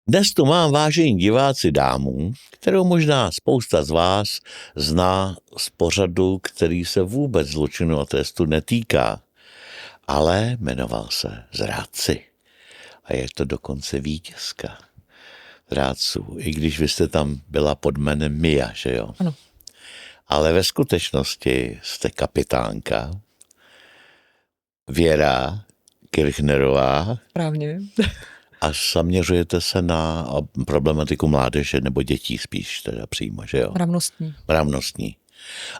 Dnes tu mám, vážení diváci, dámu, kterou možná spousta z vás zná z pořadu, který se vůbec zločinu a trestu netýká, ale jmenoval se Zrádci. A je to dokonce vítězka Zrádců, i když vy jste tam byla pod jménem Mia, že jo? Ano. Ale ve skutečnosti jste kapitánka Věra Kirchnerová. Právně. A zaměřujete se na problematiku mládeže nebo dětí spíš teda přímo, že jo? Mravnostní. Mravnostní.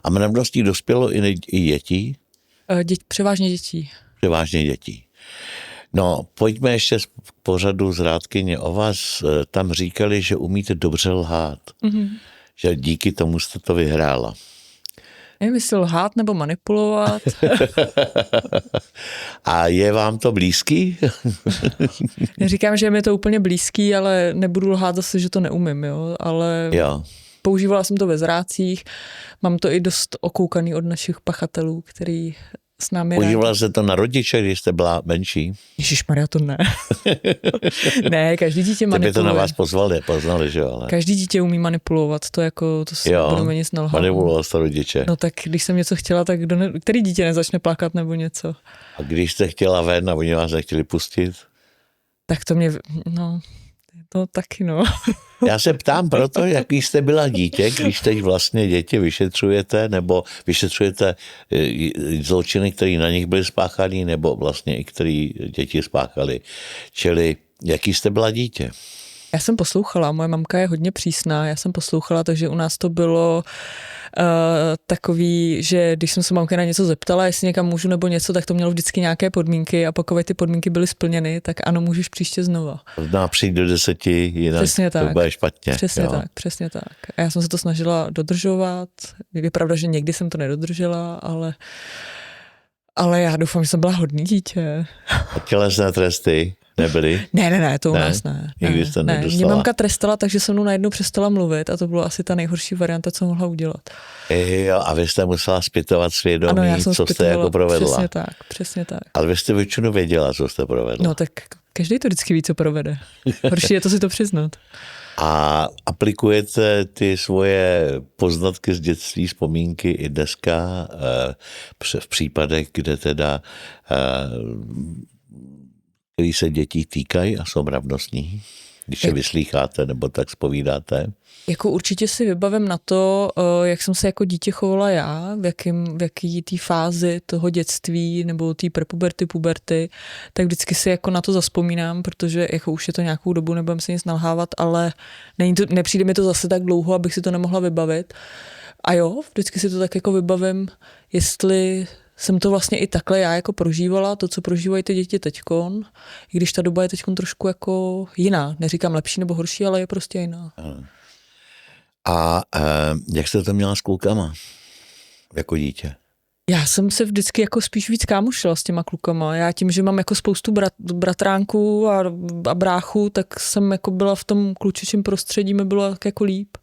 A mravností dospělo i dětí? Převážně dětí. Převážně dětí. No, pojďme ještě z pořadu Zrádkyně o vás. Tam říkali, že umíte dobře lhát. Mm-hmm. Že díky tomu jste to vyhrála. Nevím, jestli lhát nebo manipulovat. A je vám to blízký? Neříkám, že je mi to úplně blízký, ale nebudu lhát zase, že to neumím, jo. Ale jo. Používala jsem to ve Zrádcích. Mám to i dost okoukaný od našich pachatelů, který s námi Používala se to na rodiče, když jste byla menší? Ježišmarja, to ne. Ne, každý dítě manipuluje. Tebe to na vás poznali, že jo? Ale... Každý dítě umí manipulovat, to si nebudeme nic nalhat. Manipuloval jste rodiče. No tak když jsem něco chtěla, tak který dítě nezačne plakat nebo něco? A když jste chtěla ven a oni vás nechtěli pustit? Tak to mě, to taky Já se ptám proto, jaký jste byla dítě, když teď vlastně děti vyšetřujete, nebo vyšetřujete zločiny, které na nich byly spáchané, nebo vlastně i který děti spáchaly. Čili jaký jste byla dítě? Já jsem poslouchala, moje mamka je hodně přísná, já jsem poslouchala, takže u nás to bylo takový, že když jsem se mamky na něco zeptala, jestli někam můžu nebo něco, tak to mělo vždycky nějaké podmínky a pokud ty podmínky byly splněny, tak ano, můžeš příště znova. Zná přijít do 10, jinak přesně to bude špatně. Přesně tak. A já jsem se to snažila dodržovat. Je pravda, že někdy jsem to nedodržela, ale já doufám, že jsem byla hodný dítě. A tělesné tresty nebyly? Ne, to u nás ne. Nikdy jste nedostala? Mě mamka trestala, takže se mnou najednou přestala mluvit a to bylo asi ta nejhorší varianta, co mohla udělat. Jo, a vy jste musela zpytovat svědomí, ano, co jste jako provedla. Přesně tak. Ale vy jste většinu věděla, co jste provedla. No tak každý to vždycky ví, co provede. Horší je to si to přiznat. A aplikujete ty svoje poznatky z dětství, vzpomínky i dneska v případech, kde teda který se dětí týkají a jsou mravnostní, když je vyslýcháte nebo tak zpovídáte? Jako určitě si vybavím na to, jak jsem se jako dítě chovala já, v jaký té fázi toho dětství nebo té prepuberty, puberty, tak vždycky si jako na to zazpomínám, protože jako už je to nějakou dobu, nebudem se nic nalhávat, ale nepřijde mi to zase tak dlouho, abych si to nemohla vybavit. A jo, vždycky si to tak jako vybavím, jestli jsem to vlastně i takhle já jako prožívala, to, co prožívají ty děti teďkon, i když ta doba je teďkon trošku jako jiná. Neříkám lepší nebo horší, ale je prostě jiná. A jak jste to měla s klukama jako dítě? Já jsem se vždycky jako spíš víc kámošila s těma klukama. Já tím, že mám jako spoustu bratránků a bráchů, tak jsem jako byla v tom klučičím prostředí, mi bylo tak jako líp.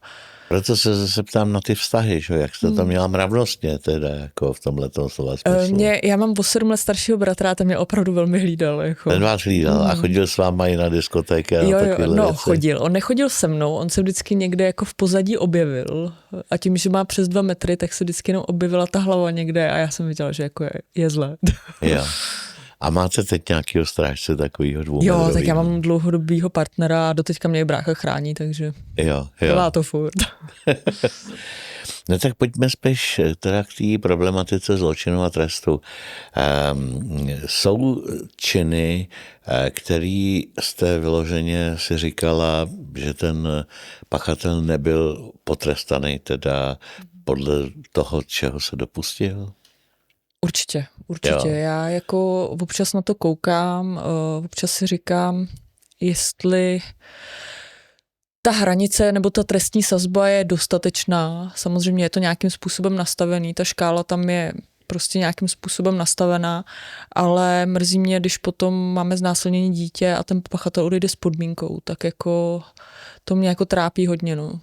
Proto se zase ptám na ty vztahy, že? Jak jste to měla mravnostně teda jako v tomhletom slova smyslu. Já mám o 7 let staršího bratra a ten mě opravdu velmi hlídal. Jako. Ten vás hlídal a chodil s váma i na diskotéky a takovéhle věci. Chodil. On nechodil se mnou, on se vždycky někde jako v pozadí objevil a tím, že má přes 2 metry, tak se vždycky jenom objevila ta hlava někde a já jsem viděla, že jako je zle. Jo. A máte teď nějakýho strážce takovýho dvoumetrovýho? Jo, tak já mám dlouhodobýho partnera a doteďka mě brácha chrání, takže dělá to furt. No tak pojďme spíš teda k té problematice zločinu a trestu. Jsou činy, který jste vyloženě si říkala, že ten pachatel nebyl potrestaný teda podle toho, čeho se dopustil? Určitě. Jo. Já jako občas na to koukám, občas si říkám, jestli ta hranice nebo ta trestní sazba je dostatečná. Samozřejmě je to nějakým způsobem nastavený, ta škála tam je prostě nějakým způsobem nastavená, ale mrzí mě, když potom máme znásilnění dítě a ten pachatel odejde s podmínkou, tak jako to mě jako trápí hodně, no.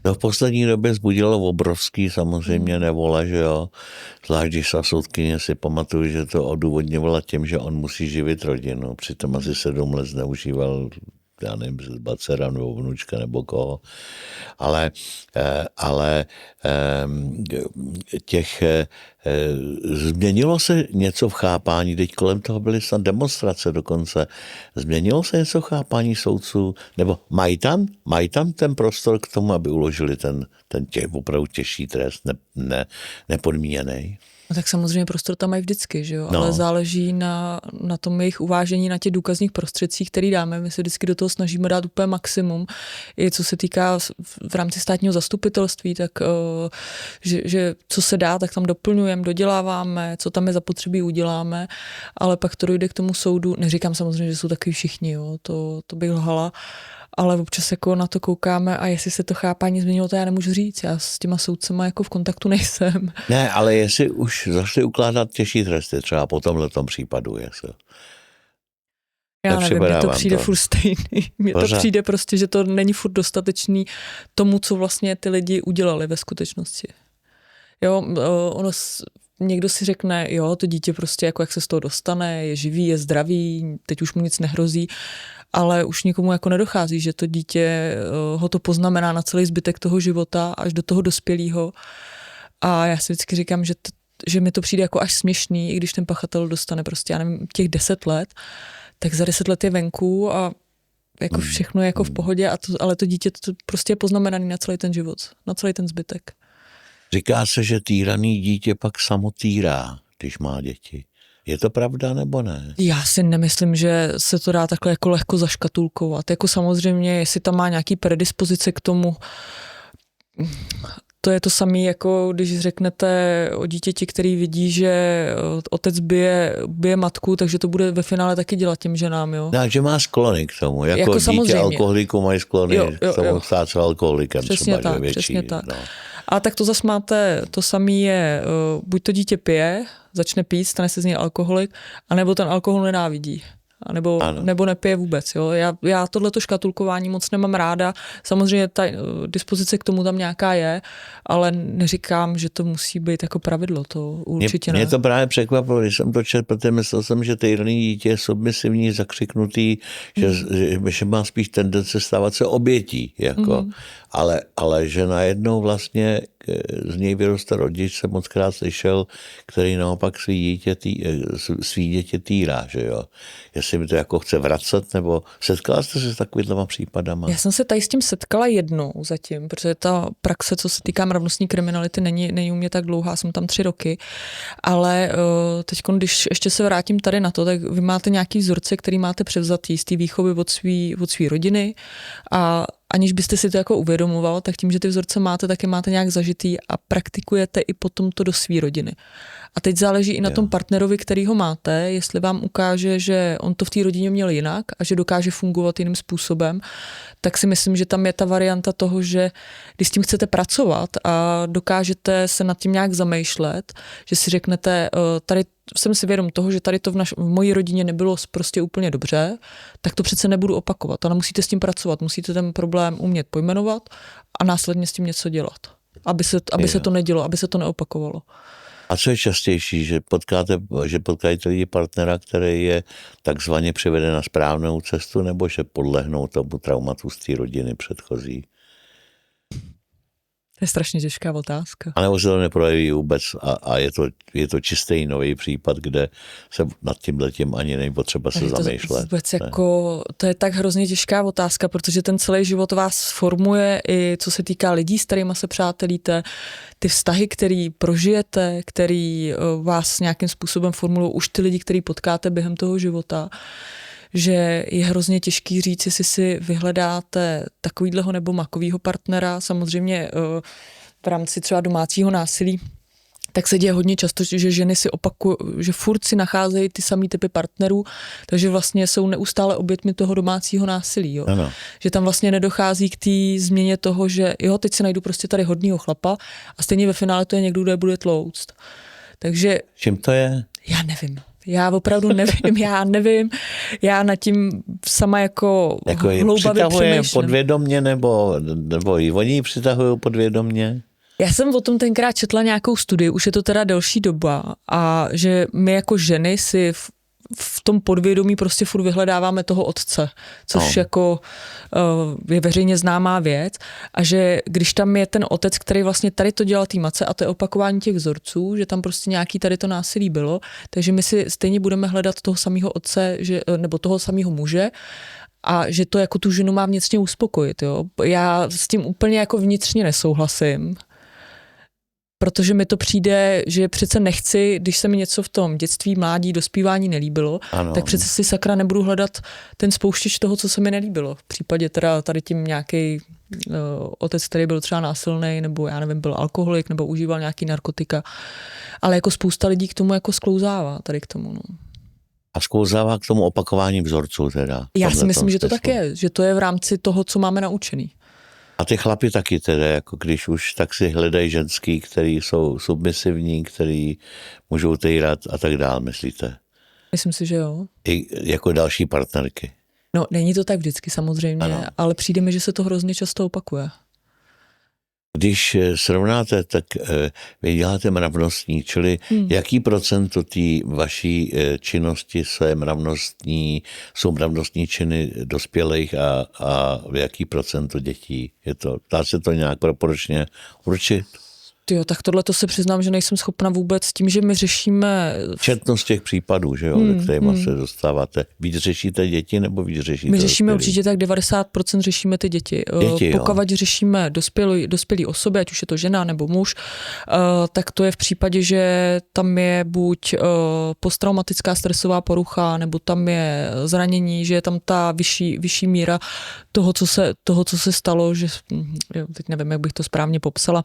No v poslední době vzbudilo obrovský samozřejmě nevole, že jo. Zvlášť, když soudkyně si pamatuju, že to odůvodňovala tím, že on musí živit rodinu. Přitom asi 7 let zneužíval já nevím, třeba dcera nebo vnučka nebo koho, ale změnilo se něco v chápání, teď kolem toho byly snad demonstrace dokonce, změnilo se něco v chápání soudců, nebo mají tam ten prostor k tomu, aby uložili ten opravdu těžší trest, nepodmíněný? No tak samozřejmě prostor tam mají vždycky, že jo? Ale záleží na tom jejich uvážení, na těch důkazních prostředcích, který dáme. My se vždycky do toho snažíme dát úplně maximum. I co se týká v rámci státního zastupitelství, tak že co se dá, tak tam doplňujeme, doděláváme, co tam je zapotřebí, uděláme, ale pak to dojde k tomu soudu. Neříkám samozřejmě, že jsou takový všichni, jo? To bych lhala. Ale občas jako na to koukáme a jestli se to chápání změnilo, to já nemůžu říct. Já s těma soudcema jako v kontaktu nejsem. Ne, ale jestli už začali ukládat těžší tresty, třeba po tomhletom případu, jestli. Já nevím, mně to přijde furt stejný. Mně to přijde prostě, že to není furt dostatečný tomu, co vlastně ty lidi udělali ve skutečnosti. Jo, někdo si řekne, jo, to dítě prostě jako jak se z toho dostane, je živý, je zdravý, teď už mu nic nehrozí, ale už nikomu jako nedochází, že to dítě ho to poznamená na celý zbytek toho života až do toho dospělého. A já si vždycky říkám, že mi to přijde jako až směšný, i když ten pachatel dostane prostě, já nevím, těch 10 let, tak za 10 let je venku a jako všechno je jako v pohodě, ale to dítě to prostě je poznamenaný na celý ten život, na celý ten zbytek. Říká se, že týraný dítě pak samotýrá, když má děti. Je to pravda nebo ne? Já si nemyslím, že se to dá takhle jako lehko zaškatulkovat. Jako samozřejmě, jestli tam má nějaký predispozice k tomu, to je to samé, jako když řeknete o dítěti, který vidí, že otec bije matku, takže to bude ve finále taky dělat těm ženám, jo? Takže má sklony k tomu, jako dítě samozřejmě. Alkoholiku mají sklony k tomu stát se alkoholikem. Přesně třeba, tak, větší, přesně tak. No. A tak to zase máte, to samé je, buď to dítě pije, začne pít, stane se z něj alkoholik, anebo ten alkohol nenávidí. Nebo nepije vůbec. Jo? Já tohleto škatulkování moc nemám ráda. Samozřejmě ta dispozice k tomu tam nějaká je, ale neříkám, že to musí být jako pravidlo. To určitě ne. Mě to právě překvapilo, když jsem to četl, protože myslel jsem, že týraný dítě je submisivní, zakřiknutý, že má spíš tendence stávat se obětí. Jako. Ale že najednou vlastně z něj vyroste rodič, jsem mockrát slyšel, který naopak svý děti týrá, že jo. Jestli mi to jako chce vracet, nebo setkala jste se s takovýhlema případama? Já jsem se tady s tím setkala jednou zatím, protože ta praxe, co se týká mravnostní kriminality, není u mě tak dlouhá, jsem tam 3 roky, ale teď, když ještě se vrátím tady na to, tak vy máte nějaký vzorce, který máte převzatý z té výchovy od svý rodiny a aniž byste si to jako uvědomoval, tak tím, že ty vzorce máte, tak je máte nějak zažitý a praktikujete i potom to do své rodiny. A teď záleží i na tom partnerovi, který ho máte, jestli vám ukáže, že on to v té rodině měl jinak a že dokáže fungovat jiným způsobem, tak si myslím, že tam je ta varianta toho, že když s tím chcete pracovat a dokážete se nad tím nějak zamýšlet, že si řeknete, tady jsem si vědom toho, že tady to v mojí rodině nebylo prostě úplně dobře, tak to přece nebudu opakovat. Ale musíte s tím pracovat, musíte ten problém umět pojmenovat a následně s tím něco dělat, aby se to nedělo, aby se to neopakovalo. A co je častější, že potkáte lidi partnera, který je takzvaně přiveden na správnou cestu, nebo že podlehnou tomu traumatu z té rodiny předchozí? To je strašně těžká otázka. A nebo se to neprojeví vůbec a je to čistý nový případ, kde se nad tímhletím ani není potřeba se zamýšlet. To je tak hrozně těžká otázka, protože ten celý život vás formuje i co se týká lidí, s kterými se přátelíte, ty vztahy, který prožijete, který vás nějakým způsobem formulují, už ty lidi, který potkáte během toho života, že je hrozně těžký říct, jestli si vyhledáte takovýhleho nebo makovýho partnera. Samozřejmě v rámci třeba domácího násilí, tak se děje hodně často, že ženy si opakují, že furt si nacházejí ty samý typy partnerů, takže vlastně jsou neustále obětmi toho domácího násilí. Jo. Že tam vlastně nedochází k té změně toho, že jo, teď si najdu prostě tady hodnýho chlapa a stejně ve finále to je někdo, kdo je bude tlouct. Takže... Čím to je? Já nevím. Já opravdu nevím, já nad tím sama jako hloubavě přemýšlím. Podvědomně nebo i oni ji přitahují podvědomně? Já jsem o tom tenkrát četla nějakou studii, už je to teda delší doba, a že my jako ženy si v tom podvědomí prostě furt vyhledáváme toho otce, což jako je veřejně známá věc a že když tam je ten otec, který vlastně tady to dělal té matce a to je opakování těch vzorců, že tam prostě nějaký tady to násilí bylo, takže my si stejně budeme hledat toho samého otce, nebo toho samého muže a že to jako tu ženu má vnitřně uspokojit. Jo? Já s tím úplně jako vnitřně nesouhlasím, protože mi to přijde, že přece nechci, když se mi něco v tom dětství, mládí, dospívání nelíbilo, tak přece si sakra nebudu hledat ten spouštěč toho, co se mi nelíbilo. V případě teda tady tím nějaký otec, který byl třeba násilný, nebo já nevím, byl alkoholik, nebo užíval nějaký narkotika. Ale jako spousta lidí k tomu jako sklouzává tady k tomu. No. A sklouzává k tomu opakování vzorců teda. Já si myslím, že to tak je, že to je v rámci toho, co máme naučený. A ty chlapi taky teda, jako když už, tak si hledají ženský, který jsou submisivní, který můžou týrat a tak dál, myslíte? Myslím si, že jo. I jako další partnerky. No, není to tak vždycky samozřejmě, ano. ale přijde mi, že se to hrozně často opakuje. Když srovnáte, tak vy děláte mravnostní, čili jaký procento té vaší činnosti jsou mravnostní činy dospělých a jaký procento dětí? Dá se to nějak proporčně určit? Jo, tak tohle to se přiznám, že nejsem schopna vůbec s tím, že my řešíme... Četnost těch případů, že jo, kterýma se dostáváte. Víc řešíte děti nebo víc řešíte My řešíme dospělí? určitě tak 90% řešíme ty děti. Pokud řešíme dospělý osoby, ať už je to žena nebo muž, tak to je v případě, že tam je buď posttraumatická stresová porucha, nebo tam je zranění, že je tam ta vyšší míra toho, co se stalo, že teď nevím, jak bych to správně popsala,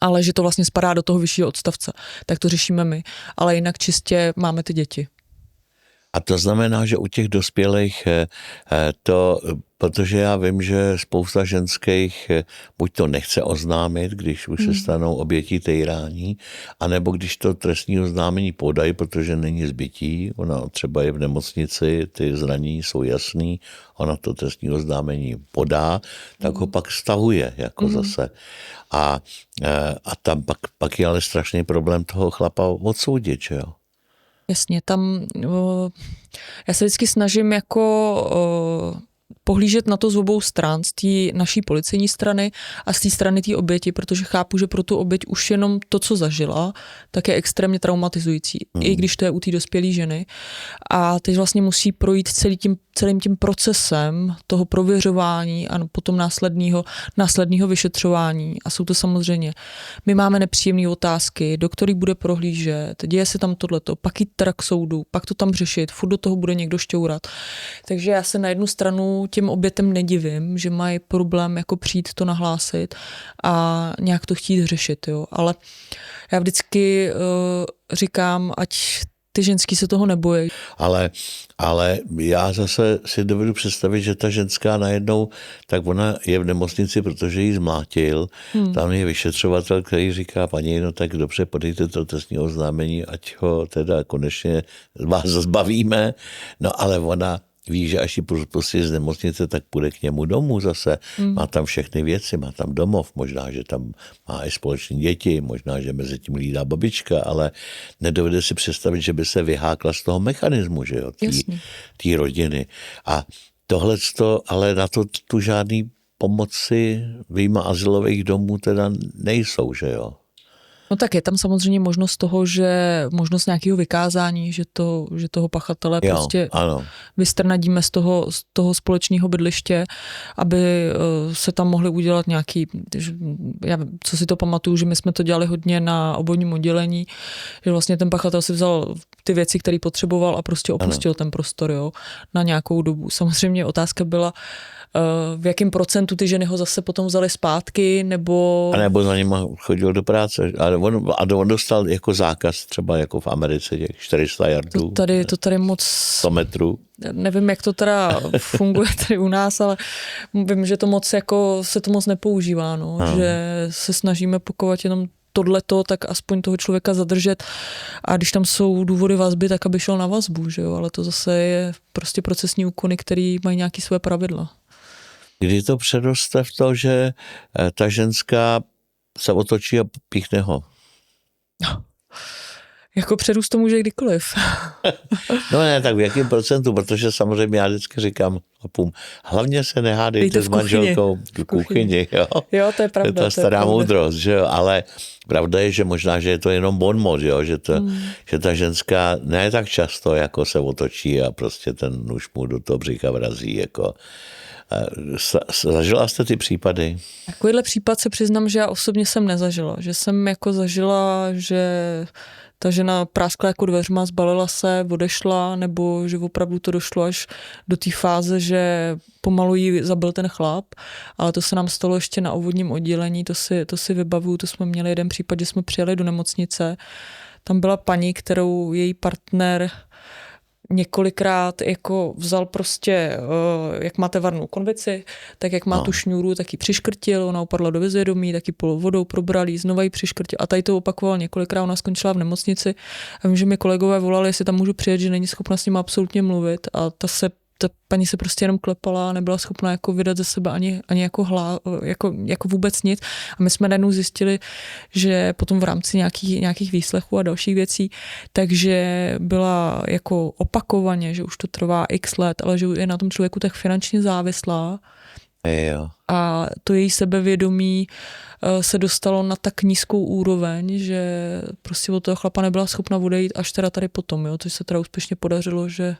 ale že to vlastně spadá do toho vyššího odstavce. Tak to řešíme my. Ale jinak čistě máme ty děti. A to znamená, že u těch dospělých protože já vím, že spousta ženských buď to nechce oznámit, když už se stanou obětí týrání, anebo když to trestní oznámení podají, protože není zbytí, ona třeba je v nemocnici, ty zranění jsou jasný, ona to trestní oznámení podá, tak ho pak stahuje jako zase. A tam pak je ale strašný problém toho chlapa odsoudit, že jo? Jasně, tam já se vždycky snažím jako pohlížet na to z obou stran, z té naší policejní strany a z té strany té oběti, protože chápu, že pro tu oběť už jenom to, co zažila, tak je extrémně traumatizující, i když to je u té dospělé ženy. A teď vlastně musí projít celým tím procesem toho prověřování a potom následného vyšetřování. A jsou to samozřejmě, my máme nepříjemné otázky, do kterých bude prohlížet, děje se tam tohleto, pak jít teda k soudu, pak to tam řešit, furt do toho bude někdo šťourat. Takže já se na jednu stranu těm obětem nedivím, že mají problém jako přijít to nahlásit a nějak to chtít řešit, jo. Ale já vždycky říkám, ať ty ženský se toho nebojí. Ale já zase si dovedu představit, že ta ženská najednou, tak ona je v nemocnici, protože jí zmlátil. Tam je vyšetřovatel, který říká, paní, no tak dobře, podejte to trestní oznámení, ať ho teda konečně vás zbavíme. No ale ona ví, že až ji pustí z nemocnice, tak půjde k němu domů zase. Má tam všechny věci, má tam domov, možná, že tam má i společné děti, možná, že mezi tím hlídá babička, ale nedovede si představit, že by se vyhákla z toho mechanismu, že jo, té rodiny. A tohleto, ale na to tu žádný pomoci vyjma azylových domů teda nejsou, že jo. No tak je tam samozřejmě možnost toho, že možnost nějakého vykázání, že toho pachatele prostě vystrnadíme z toho společného bydliště, aby se tam mohli udělat nějaký, co si to pamatuju, že my jsme to dělali hodně na obvodním oddělení, že vlastně ten pachatel si vzal ty věci, které potřeboval a prostě opustil ten prostor, jo, na nějakou dobu. Samozřejmě otázka byla, v jakém procentu ty ženy ho zase potom vzali zpátky, nebo... A nebo za ním chodil do práce. A on dostal jako zákaz třeba jako v Americe těch 400 yardů. To tady moc... 100 metrů. Nevím, jak to teda funguje tady u nás, ale vím, že to moc jako se to moc nepoužívá, no. Že se snažíme pokovat jenom tohleto, tak aspoň toho člověka zadržet a když tam jsou důvody vazby, tak aby šel na vazbu, že jo, ale to zase je prostě procesní úkony, který mají nějaké své pravidla. Kdy to předoste v to, že ta ženská se otočí a píchne ho? Jako přerůst to může kdykoliv. No ne, tak v jakém procentu, protože samozřejmě já vždycky říkám chlapům, hlavně se nehádejte s manželkou v kuchyni, jo. Jo, to je pravda. To je ta stará moudrost, že jo, ale pravda je, že možná, že je to jenom bonmot, jo, že ta ženská ne tak často jako se otočí a prostě ten nůž mu do toho břicha vrazí, jako. Zažila jste ty případy? Takovýhle případ se přiznám, že já osobně jsem nezažila. Že jsem jako zažila, že ta žena práskla jako dveřma, zbalila se, odešla, nebo že opravdu to došlo až do té fáze, že pomalu jí zabil ten chlap, ale to se nám stalo ještě na obvodním oddělení, to si vybavuju, to jsme měli jeden případ, že jsme přijeli do nemocnice, tam byla paní, kterou její partner několikrát jako vzal prostě, jak máte varnou konvici, tak jak má tu šňůru, tak ji přiškrtil, ona upadla do bezvědomí, tak ji vodou probrali, znova ji přiškrtil a tady to opakoval několikrát, ona skončila v nemocnici a vím, že mi kolegové volali, jestli tam můžu přijet, že není schopna s ním absolutně mluvit a ta paní se prostě jenom klepala, nebyla schopná jako vydat ze sebe ani jako vůbec nic. A my jsme najednou zjistili, že potom v rámci nějakých výslechů a dalších věcí, takže byla jako opakovaně, že už to trvá x let, ale že je na tom člověku tak finančně závislá. Jo. A to její sebevědomí se dostalo na tak nízkou úroveň, že prostě od toho chlapa nebyla schopna odejít až teda tady potom, jo, což se teda úspěšně podařilo, že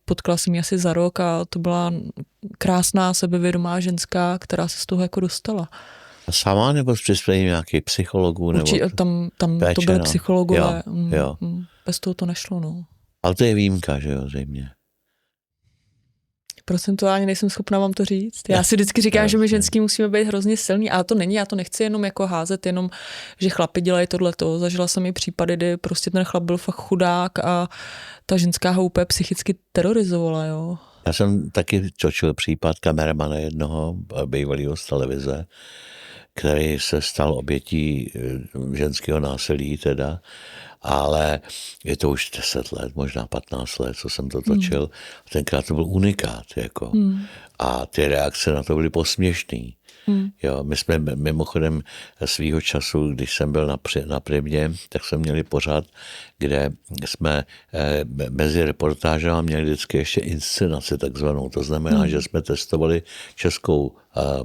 potkala jsem ji asi za rok a to byla krásná sebevědomá ženská, která se z toho jako dostala. A sama nebo s přispěním nějakých psychologů? Tam péče, to byly psychologové, jo. Bez toho to nešlo, no. Ale to je výjimka, že jo, zřejmě. Procentuálně nejsem schopná vám to říct. Já si vždycky říkám, že my ženský musíme být hrozně silní, ale to není, já to nechci jenom jako házet, jenom, že chlapi dělají tohleto. Zažila jsem i případy, kdy prostě ten chlap byl fakt chudák a ta ženská ho úplně psychicky terorizovala, jo. Já jsem taky točil případ kameramana jednoho bývalého z televize, který se stal obětí ženského násilí teda, ale je to už 10 let, možná 15 let, co jsem to točil. Tenkrát to byl unikát, jako. A ty reakce na to byly posměšný. Jo, my jsme mimochodem svýho času, když jsem byl na Primě, tak jsme měli pořad, kde jsme mezi reportážemi měli vždycky ještě inscenaci takzvanou. To znamená, že jsme testovali českou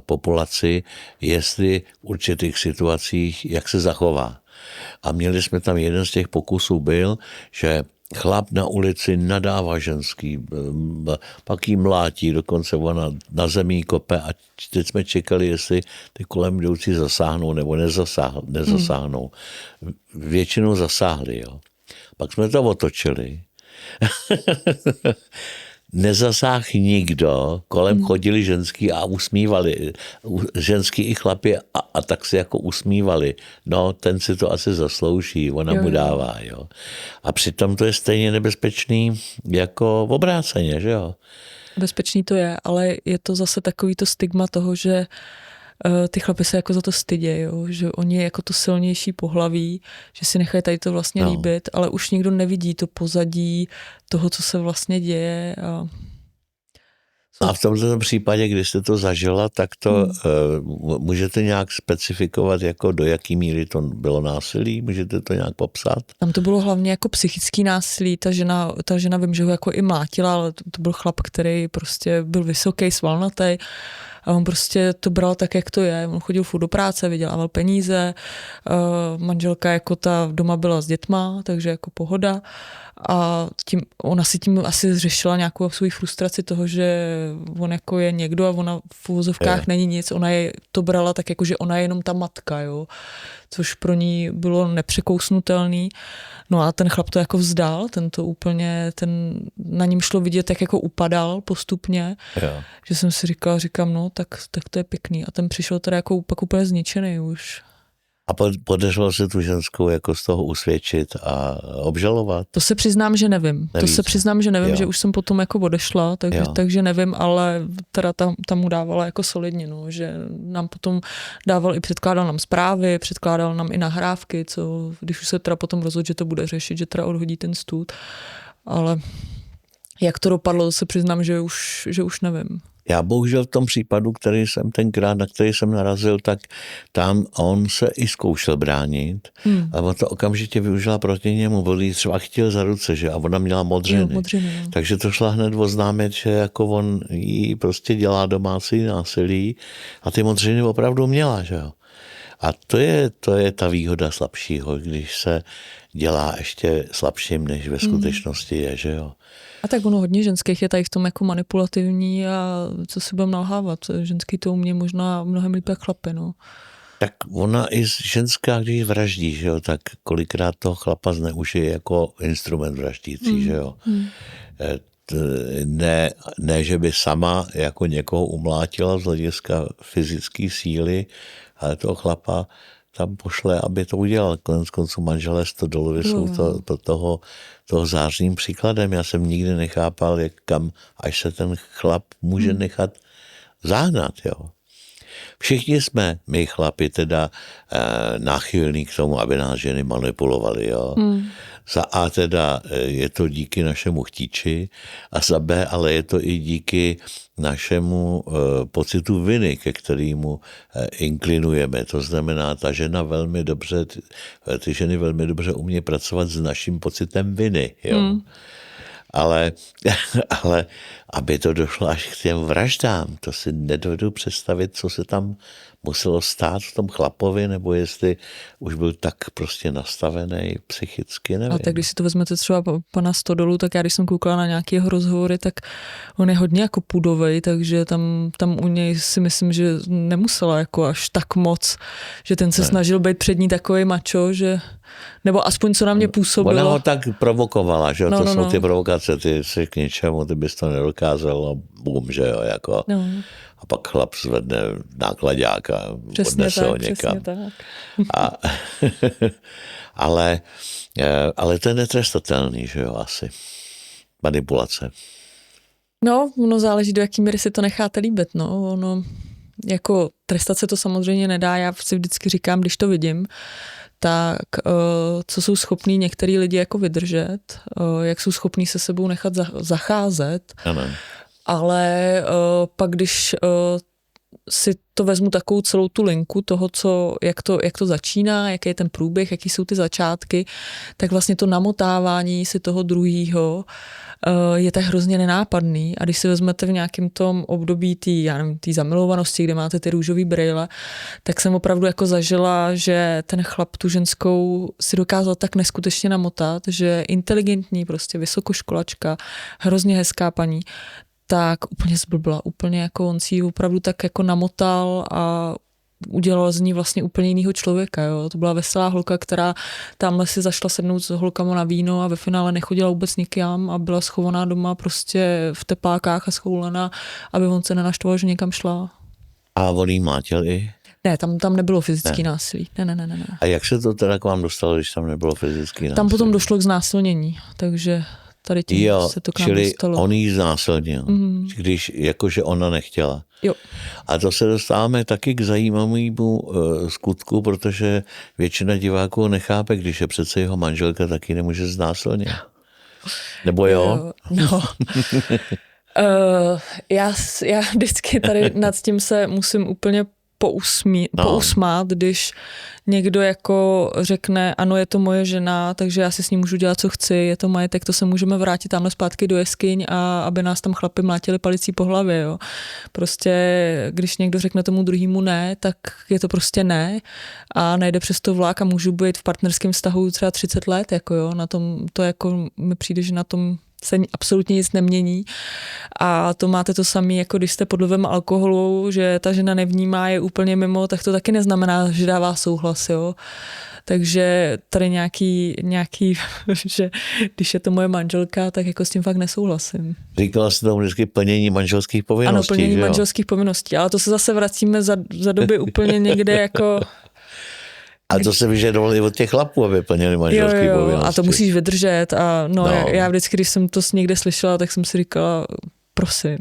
populaci, jestli v určitých situacích, jak se zachová. A měli jsme tam, jeden z těch pokusů byl, že chlap na ulici nadává ženský, pak jí mlátí, dokonce ona na zemí kope a teď jsme čekali, jestli ty kolem jdoucí zasáhnou nebo nezasáhnou. Většinou zasáhli, jo. Pak jsme to otočili. Nezasáhl nikdo, kolem chodili ženský a usmívali, ženský i chlapi a tak si jako usmívali. No, ten si to asi zaslouží, ona mu dává, jo. A přitom to je stejně nebezpečný jako obráceně, že jo. Bezpečný to je, ale je to zase takový to stigma toho, že ty chlapi se jako za to stydějí, jo? Že oni je jako to silnější pohlaví, že si nechají tady to vlastně líbit, ale už nikdo nevidí to pozadí toho, co se vlastně děje. A v tomto případě, když jste to zažila, tak to můžete nějak specifikovat, jako do jaký míry to bylo násilí? Můžete to nějak popsat? Tam to bylo hlavně jako psychický násilí. Ta žena vím, že ho jako i mlátila, ale to byl chlap, který prostě byl vysoký, svalnatý. A on prostě to bral tak, jak to je. On chodil furt do práce, vydělával peníze, manželka jako ta doma byla s dětma, takže jako pohoda. A ona si tím asi řešila nějakou svou frustraci toho, že on jako je někdo a ona v uvozovkách není nic. Ona to brala tak, jako že ona je jenom ta matka, jo. Což pro ní bylo nepřekousnutelný. No a ten chlap to jako vzdal, na něm šlo vidět, jak jako upadal postupně, že jsem si říkám, no tak to je pěkný. A ten přišel teda jako pak úplně zničený už. A podařilo se tu ženskou jako z toho usvědčit a obžalovat? To se přiznám, že nevím. Že už jsem potom jako odešla, takže nevím, ale teda tam mu dávala jako solidně, no, že nám potom předkládal nám zprávy, předkládal nám i nahrávky, když už se teda potom rozhodl, že to bude řešit, že teda odhodí ten stud, ale jak to dopadlo, to se přiznám, že už nevím. Já bohužel v tom případu, na který jsem narazil, tak tam on se i zkoušel bránit, ale on to okamžitě využila proti němu, on jí třeba chytil za ruce, že? A ona měla modřiny. modřiny. Takže to šla hned oznámit, že jako on jí prostě dělá domácí násilí a ty modřiny opravdu měla, že jo. A to je ta výhoda slabšího, když se dělá ještě slabším, než ve skutečnosti je, že jo. A tak ono hodně ženských je tady v tom jako manipulativní a co si budeme nalhávat. Ženský to umí možná mnohem líp jak chlapy, no. Tak ona i ženská, když vraždí, že jo, tak kolikrát toho chlapa zneužije jako instrument vraždící, že jo. Ne, že by sama jako někoho umlátila z hlediska fyzické síly, ale toho chlapa tam pošle, aby to udělal. Konec konců manželé Stodolovy jsou toho zářným příkladem. Já jsem nikdy nechápal, kam až se ten chlap může nechat zahnat, jo. Všichni jsme, my chlapi, teda náchylní k tomu, aby nás ženy manipulovali, jo. Za A teda je to díky našemu chtíči a za B, ale je to i díky našemu pocitu viny, ke kterému inklinujeme. To znamená, ta žena velmi dobře, ty ženy velmi dobře umí pracovat s naším pocitem viny, jo. Ale aby to došlo až k těm vraždám, to si nedovedu představit, co se tam muselo stát v tom chlapovi, nebo jestli už byl tak prostě nastavený psychicky, nevím. A tak když si to vezmete třeba pana Stodolu, tak já když jsem koukala na nějaké jeho rozhovory, tak on je hodně jako pudovej, takže tam u něj si myslím, že nemusela jako až tak moc, že ten se snažil být před ní takovej mačo, že nebo aspoň co na mě působilo. Ona ho tak provokovala, že jo, to jsou ty provokace, ty si k něčemu, ty bys to nedokázal a bum, že jo, jako. No. A pak chlap zvedne náklaďák a odnese ho někam. Tak. Ale to je netrestatelný, že jo, asi. Manipulace. No, ono záleží, do jaký míry si to necháte líbit, no. Ono, jako trestat se to samozřejmě nedá, já si vždycky říkám, když to vidím, tak co jsou schopní některý lidi jako vydržet, jak jsou schopní se sebou nechat zacházet, Ano. ale pak když si to vezmu takovou celou tu linku toho, jak to začíná, jaký je ten průběh, jaký jsou ty začátky, tak vlastně to namotávání si toho druhýho je tak hrozně nenápadný. A když si vezmete v nějakém tom období té zamilovanosti, kde máte ty růžový brejle, tak jsem opravdu jako zažila, že ten chlap tu ženskou si dokázal tak neskutečně namotat, že inteligentní, prostě vysokoškolačka, hrozně hezká paní, tak úplně zblbla, úplně jako on si ji opravdu tak jako namotal a udělal z ní vlastně úplně jinýho člověka. Jo. To byla veselá holka, která tamhle si zašla sednout s holkama na víno a ve finále nechodila vůbec nikam a byla schovaná doma prostě v teplákách a schoulená, aby on se nenaštval, že někam šla. A on jí mlátil i? Ne, tam nebylo fyzický násilí. Ne. A jak se to teda k vám dostalo, když tam nebylo fyzický násilí? Tam potom došlo k znásilnění, takže tady tím se to k nám dostalo. On jí znásilnil, když jakože ona nechtěla. Jo. A to se dostáváme taky k zajímavému skutku, protože většina diváků nechápe, když je přece jeho manželka, taky nemůže znásilnit. Nebo jo? No. Já vždycky tady nad tím se musím úplně pousmát, když někdo jako řekne, ano, je to moje žena, takže já si s ní můžu dělat, co chci, je to majetek, to se můžeme vrátit tamhle zpátky do jeskyň a aby nás tam chlapi mlátili palicí po hlavě, jo. Prostě, když někdo řekne tomu druhému ne, tak je to prostě ne a nejde přes to vlak a můžu být v partnerském vztahu třeba 30 let, jako jo, na tom, to jako mi přijde, že na tom se absolutně nic nemění a to máte to samé, jako když jste pod vlivem alkoholu, že ta žena nevnímá, je úplně mimo, tak to taky neznamená, že dává souhlas, jo. Takže tady nějaký že když je to moje manželka, tak jako s tím fakt nesouhlasím. Říkala jsi tomu vždycky plnění manželských povinností, ano, plnění manželských povinností, ale to se zase vracíme za doby úplně někde jako... A to se vyžadovalo i od těch chlapů, aby plnili manželský povinnosti. A to musíš vydržet. A já vždycky, když jsem to někde slyšela, tak jsem si říkala, prosím.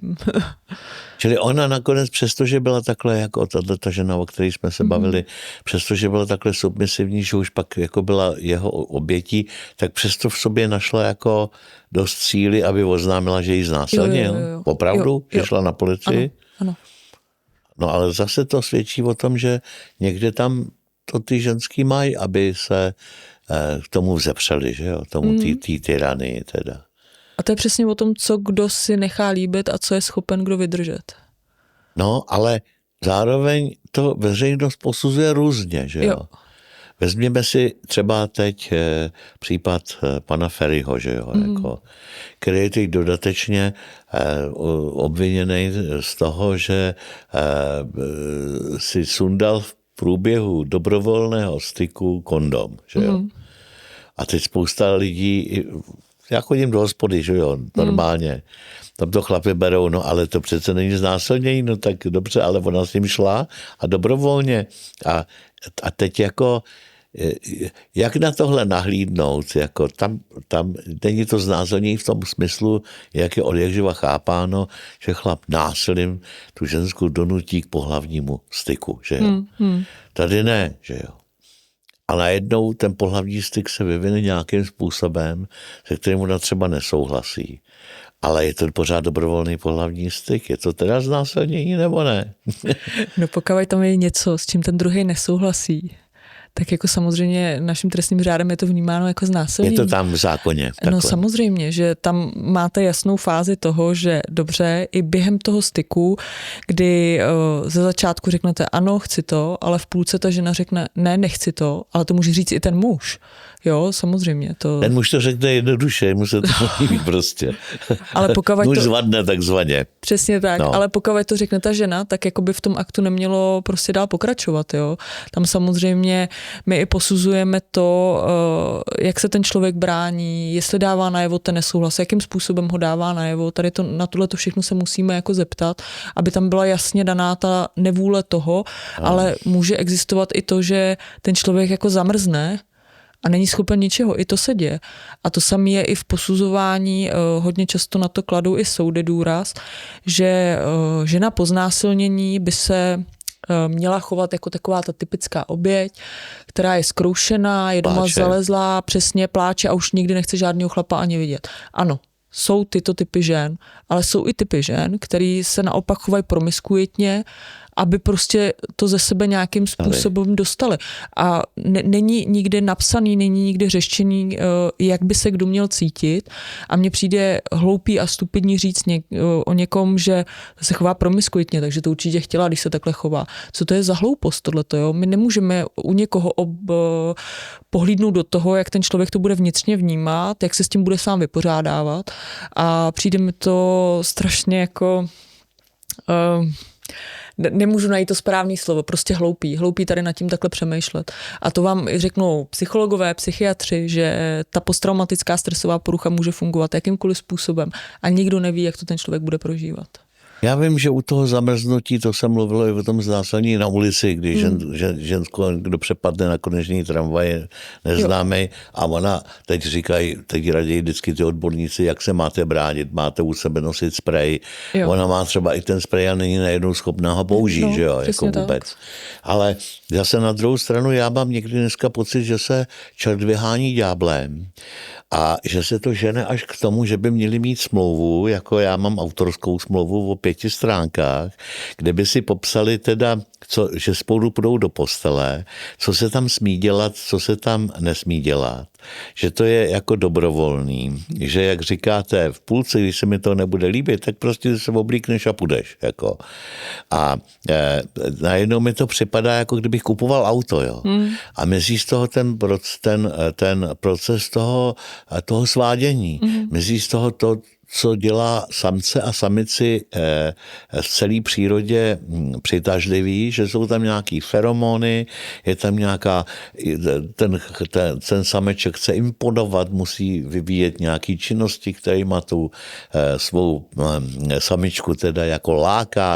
Čili ona nakonec, přestože byla takhle, jako ta žena, o které jsme se bavili, přestože byla takhle submisivní, že už pak jako byla jeho obětí, tak přesto v sobě našla jako dost síly, aby oznámila, že ji znásilnil. Jo. Opravdu? Jo. Že šla na policii? Ano. No ale zase to svědčí o tom, že někde tam to ty ženský mají, aby se k tomu vzepřeli, že jo? Tomu té tyranii teda. A to je přesně o tom, co kdo si nechá líbit a co je schopen kdo vydržet. No, ale zároveň to veřejnost posuzuje různě, že jo? Vezměme si třeba teď případ pana Ferryho, že jo? Jako, který je teď dodatečně obviněný z toho, že si sundal v průběhu dobrovolného styku kondom, že jo? A teď spousta lidí, já chodím do hospody, že jo, normálně. Tam to chlapi berou, no ale to přece není znásilnění, no tak dobře, ale ona s ním šla a dobrovolně. A teď jako, jak na tohle nahlídnout, jako tam není to znásilnění v tom smyslu, jak je odjakživa chápáno, že chlap násilím tu ženskou donutí k pohlavnímu styku, že jo. Tady ne, že jo. A najednou ten pohlavní styk se vyvine nějakým způsobem, se kterým ona třeba nesouhlasí. Ale je to pořád dobrovolný pohlavní styk. Je to teda znásilnění nebo ne? No pokud tam je něco, s čím ten druhý nesouhlasí, tak jako samozřejmě naším trestním řádem je to vnímáno jako znásilnění. Je to tam v zákoně. Takhle. No samozřejmě, že tam máte jasnou fázi toho, že dobře, i během toho styku, kdy ze začátku řeknete ano, chci to, ale v půlce ta žena řekne ne, nechci to, ale to může říct i ten muž. Jo, samozřejmě. Ten muž to řekne jednoduše, mu se to líbí prostě. Ale muž zvadne takzvaně. Přesně tak, no. Ale pokud to řekne ta žena, tak jako by v tom aktu nemělo prostě dál pokračovat. Jo. Tam samozřejmě my i posuzujeme to, jak se ten člověk brání, jestli dává najevo ten nesouhlas, jakým způsobem ho dává najevo. Tady to, na tohle to všechno se musíme jako zeptat, aby tam byla jasně daná ta nevůle toho, ale může existovat i to, že ten člověk jako zamrzne a není schopen ničeho, i to se děje. A to samé je i v posuzování, hodně často na to kladou i soudy důraz, že žena po znásilnění by se měla chovat jako taková ta typická oběť, která je zkroušená, je doma zalezlá, přesně pláče a už nikdy nechce žádného chlapa ani vidět. Ano, jsou tyto typy žen, ale jsou i typy žen, který se naopak chovají promiskuitně, aby prostě to ze sebe nějakým způsobem dostali. A není nikde napsaný, není nikde řešený, jak by se kdo měl cítit. A mně přijde hloupý a stupidní říct o někom, že se chová promiskuitně, takže to určitě chtěla, když se takhle chová. Co to je za hloupost tohleto, jo? My nemůžeme u někoho pohlídnout do toho, jak ten člověk to bude vnitřně vnímat, jak se s tím bude sám vypořádávat. A přijde mi to strašně jako... nemůžu najít to správné slovo, prostě hloupý tady nad tím takhle přemýšlet. A to vám řeknou psychologové, psychiatři, že ta posttraumatická stresová porucha může fungovat jakýmkoliv způsobem a nikdo neví, jak to ten člověk bude prožívat. Já vím, že u toho zamrznutí, to se mluvilo i o tom znásilnění na ulici, když žensko, kdo přepadne na koneční tramvaj, neznámej, a ona teď říkají, teď raději vždycky ty odborníci, jak se máte bránit, máte u sebe nosit sprej. Jo. Ona má třeba i ten sprej a není najednou schopná ho použít, že jo, jako vůbec. Tak. Ale zase na druhou stranu já mám někdy dneska pocit, že se čert vyhání ďáblem a že se to žene až k tomu, že by měli mít smlouvu, jako já mám autorskou smlouvu o 5 stránkách, kde by si popsali teda, že spolu půjdou do postele, co se tam smí dělat, co se tam nesmí dělat. Že to je jako dobrovolný, že jak říkáte v půlce, když se mi to nebude líbit, tak prostě se oblíkneš a půjdeš. Jako. A najednou mi to připadá, jako kdybych kupoval auto. Jo. A mizí z toho ten proces toho svádění. Mizí z toho to, co dělá samce a samici v celé přírodě přitažlivý, že jsou tam nějaký feromony, je tam nějaká, ten sameček chce imponovat, musí vyvíjet nějaký činnosti, které má tu svou samičku teda jako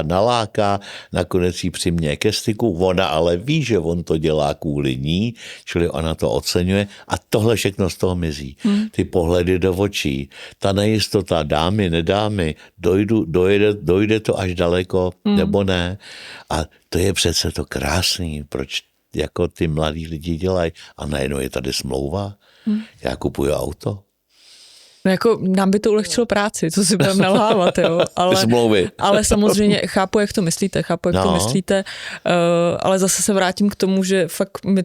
naláká, nakonec jí přiměje ke styku, ona ale ví, že on to dělá kvůli ní, čili ona to oceňuje a tohle všechno z toho mizí. Ty pohledy do očí, ta nejistota, dámy, nedámy, dojde to až daleko, nebo ne. A to je přece to krásný, proč jako ty mladí lidi dělají. A najednou je tady smlouva, já kupuju auto. No jako nám by to ulehčilo práci, co si budeme nalhávat, jo. Ale samozřejmě chápu, jak to myslíte, ale zase se vrátím k tomu, že fakt my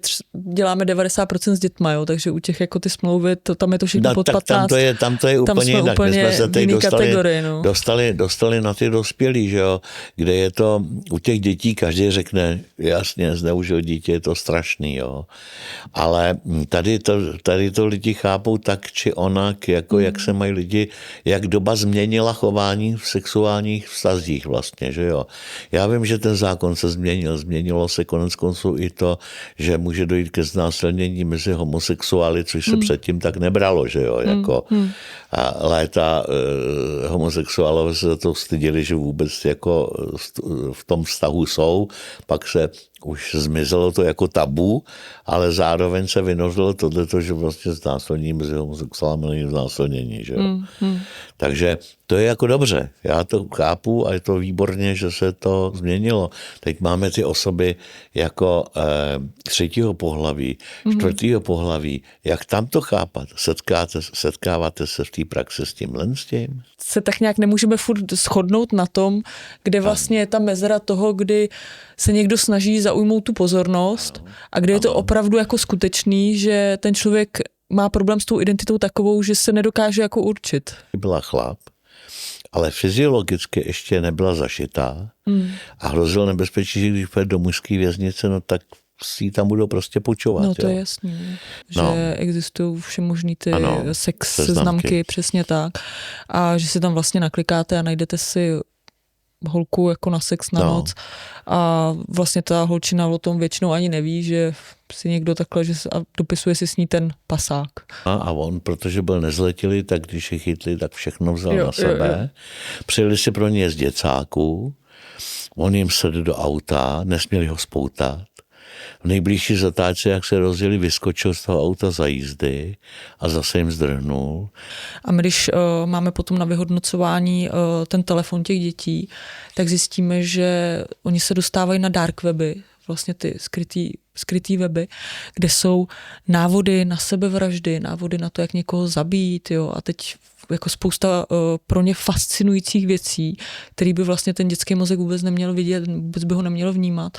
děláme 90% s dětma, jo, takže u těch jako ty smlouvy, tam je to všechno pod 15. Tam to je úplně jinak. My jsme se teď dostali na ty dospělí, že jo, kde je to u těch dětí, každý řekne, jasně, zneužil dítě, je to strašný, jo. Ale tady to lidi chápou tak, či onak, jako jak se mají lidi, jak doba změnila chování v sexuálních vztazích vlastně, že jo. Já vím, že ten zákon se změnilo se koneckonců i to, že může dojít ke znásilnění mezi homosexuály, což se předtím tak nebralo, že jo, jako a léta homosexuálové se za to stydili, že vůbec jako v tom vztahu jsou, pak se už zmizelo to jako tabu, ale zároveň se vynořilo tohleto, že vlastně znásilnění mezi homosexuálami není znásilnění, že jo. Takže to je jako dobře, já to chápu a je to výborně, že se to změnilo. Teď máme ty osoby jako třetího pohlaví, čtvrtého pohlaví, jak tam to chápat? Setkáváte se v té praxi s tímhle s tím? Se tak nějak nemůžeme furt shodnout na tom, kde vlastně je ta mezera toho, kdy se někdo snaží zaujmout tu pozornost a kde je to opravdu jako skutečný, že ten člověk má problém s tou identitou takovou, že se nedokáže jako určit. Byla chlap, ale fyziologicky ještě nebyla zašitá a hrozil nebezpečí, že když půjde do mužské věznice, no tak si tam budou prostě počovat. No to je jasný, že existují všemožný ty sex seznamky, přesně tak. A že si tam vlastně naklikáte a najdete si holku jako na sex na noc a vlastně ta holčina o tom většinou ani neví, že si někdo takhle, že a dopisuje si s ní ten pasák. A on, protože byl nezletilý, tak když je chytli, tak všechno vzal na sebe. Přijeli si pro ně z děcáků, on jim sedl do auta, nesměli ho spoutat. V nejbližší zatáčce, jak se rozjeli, vyskočil z toho auta za jízdy a zase jim zdrhnul. A my, když máme potom na vyhodnocování ten telefon těch dětí, tak zjistíme, že oni se dostávají na dark weby, vlastně ty skrytý weby, kde jsou návody na sebevraždy, návody na to, jak někoho zabít, jo, a teď jako spousta pro ně fascinujících věcí, který by vlastně ten dětský mozek vůbec neměl vidět, vůbec by ho neměl vnímat.